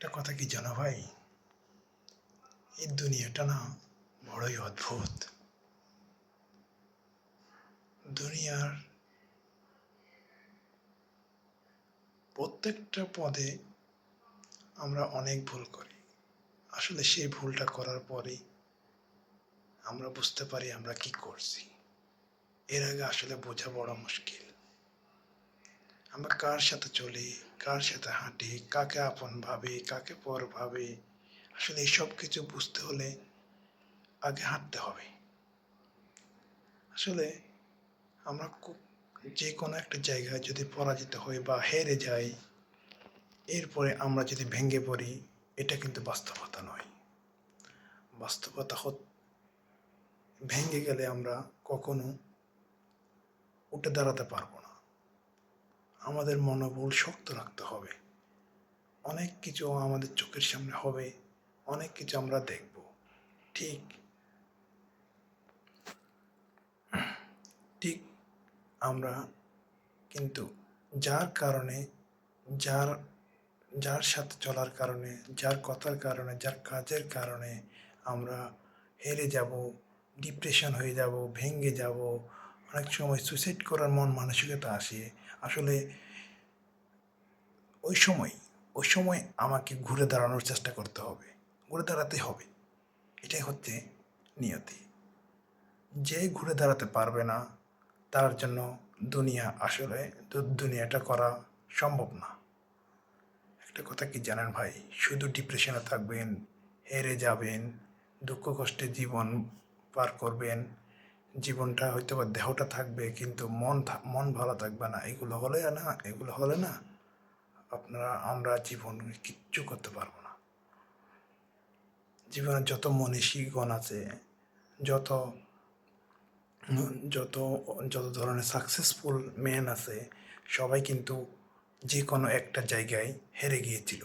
একটা কথা কি জানো ভাই, এই দুনিয়াটা না বড়ই অদ্ভুত। দুনিয়ার প্রত্যেকটা পদে আমরা অনেক ভুল করি। আসলে সেই ভুলটা করার পরেই আমরা বুঝতে পারি আমরা কি করছি। এর আগে আসলে বোঝা বড় মুশকিল। আমরা কার সাথে চলি, কার সাথে হাঁটি, কাকে আপন ভাবি, কাকে পর ভাবি, আসলে এই সব কিছু বুঝতে হলে আগে হাঁটতে হবে। আসলে আমরা যে কোনো একটা জায়গায় যদি পরাজিত হই বা হেরে যাই, এরপরে আমরা যদি ভেঙে পড়ি, এটা কিন্তু বাস্তবতা নয়। বাস্তবতা ভেঙে গেলে আমরা কখনো উঠে দাঁড়াতে পারবো না। আমাদের মনোবল শক্ত রাখতে হবে। অনেক কিছু আমাদের চোখের সামনে হবে, অনেক কিছু আমরা দেখব। ঠিক ঠিক আমরা কিন্তু যার কারণে, যার যার সাথে চলার কারণে, যার কথার কারণে, যার কাজের কারণে আমরা হেরে যাব, ডিপ্রেশন হয়ে যাব, ভেঙে যাব, অনেক সময় সুইসাইড করার মন মানসিকতা আসে। আসলে ওই সময় ওই সময় আমাকে ঘুরে দাঁড়ানোর চেষ্টা করতে হবে, ঘুরে দাঁড়াতে হবে। এটাই হচ্ছে নিয়তি। যে ঘুরে দাঁড়াতে পারবে না, তার জন্য আসলে দুনিয়াটা করা সম্ভব না। একটা কথা কি জানেন ভাই, শুধু ডিপ্রেশনে থাকবেন, হেরে যাবেন, দুঃখ কষ্টে জীবন পার করবেন, জীবনটা হয়তো বা দেহটা থাকবে কিন্তু মন ভালো থাকবে না, এগুলো হলে না আমরা জীবন কিচ্ছু করতে পারবো না। জীবনে যত মনীষীগণ আছে, যত যত যত ধরনের সাকসেসফুল ম্যান আছে, সবাই কিন্তু যে কোনো একটা জায়গায় হেরে গিয়েছিল।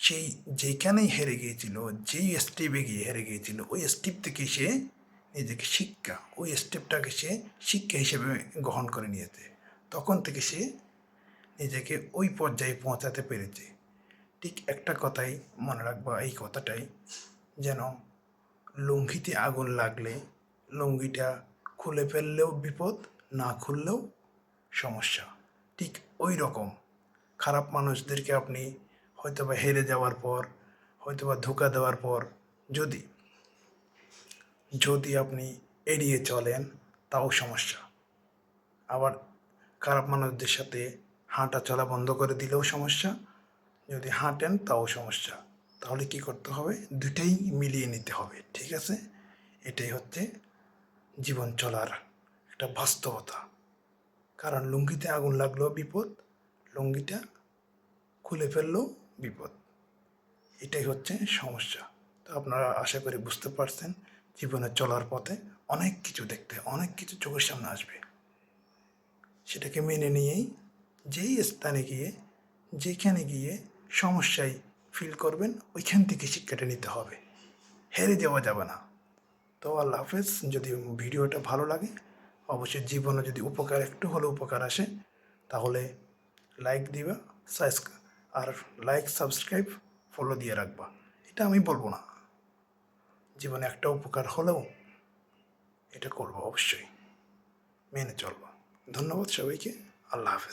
সেই যেখানেই হেরে গিয়েছিল, যেই স্টেপে গিয়ে হেরে গিয়েছিল, ওই স্টেপ থেকে সে নিজেকে ওই স্টেপটাকে সে শিক্ষা হিসেবে গ্রহণ করে নিয়েছে। তখন থেকে সে নিজেকে ওই পর্যায়ে পৌঁছাতে পেরেছে। ঠিক একটা কথাই মনে রাখবা, এই কথাটাই যেন লুঙ্গিতে আগুন লাগলে লুঙ্গিটা খুলে ফেললেও বিপদ, না খুললেও সমস্যা। ঠিক ওই রকম খারাপ মানুষদেরকে আপনি হয়তোবা হেরে যাওয়ার পর, হয়তোবা ধোঁকা দেওয়ার পর যদি যদি আপনি এড়িয়ে চলেন, তাও সমস্যা। আবার খারাপ মানুষদের সাথে হাঁটা চলা বন্ধ করে দিলেও সমস্যা, যদি হাঁটেন তাও সমস্যা। তাহলে কি করতে হবে? দুটাই মিলিয়ে নিতে হবে, ঠিক আছে? এটাই হচ্ছে জীবন চলার একটা বাস্তবতা। কারণ লুঙ্গিতে আগুন লাগলেও বিপদ, লুঙ্গিটা খুলে ফেললেও বিপদ। এটাই হচ্ছে সমস্যা। তো আপনারা আশা করি বুঝতে পারছেন, জীবনে চলার পথে অনেক কিছু অনেক কিছু চোখের সামনে আসবে। সেটাকে মেনে নিয়েই যেই স্থানে গিয়ে, যেখানে গিয়ে সমস্যায় ফিল করবেন, ওইখান থেকে শিক্ষাটা নিতে হবে। হেরে যাওয়া যাবে না। তো আল্লাহ হাফেজ। যদি ভিডিওটা ভালো লাগে, অবশ্যই জীবনে যদি একটু হলেও উপকার আসে, তাহলে লাইক দিবা, আর লাইক, সাবস্ক্রাইব, ফলো দিয়ে রাখবা। এটা আমি বলবো না, জীবনে একটা উপকার হলেও এটা করবো, অবশ্যই মেনে চলবো। ধন্যবাদ সবাইকে। আল্লাহ হাফেজ।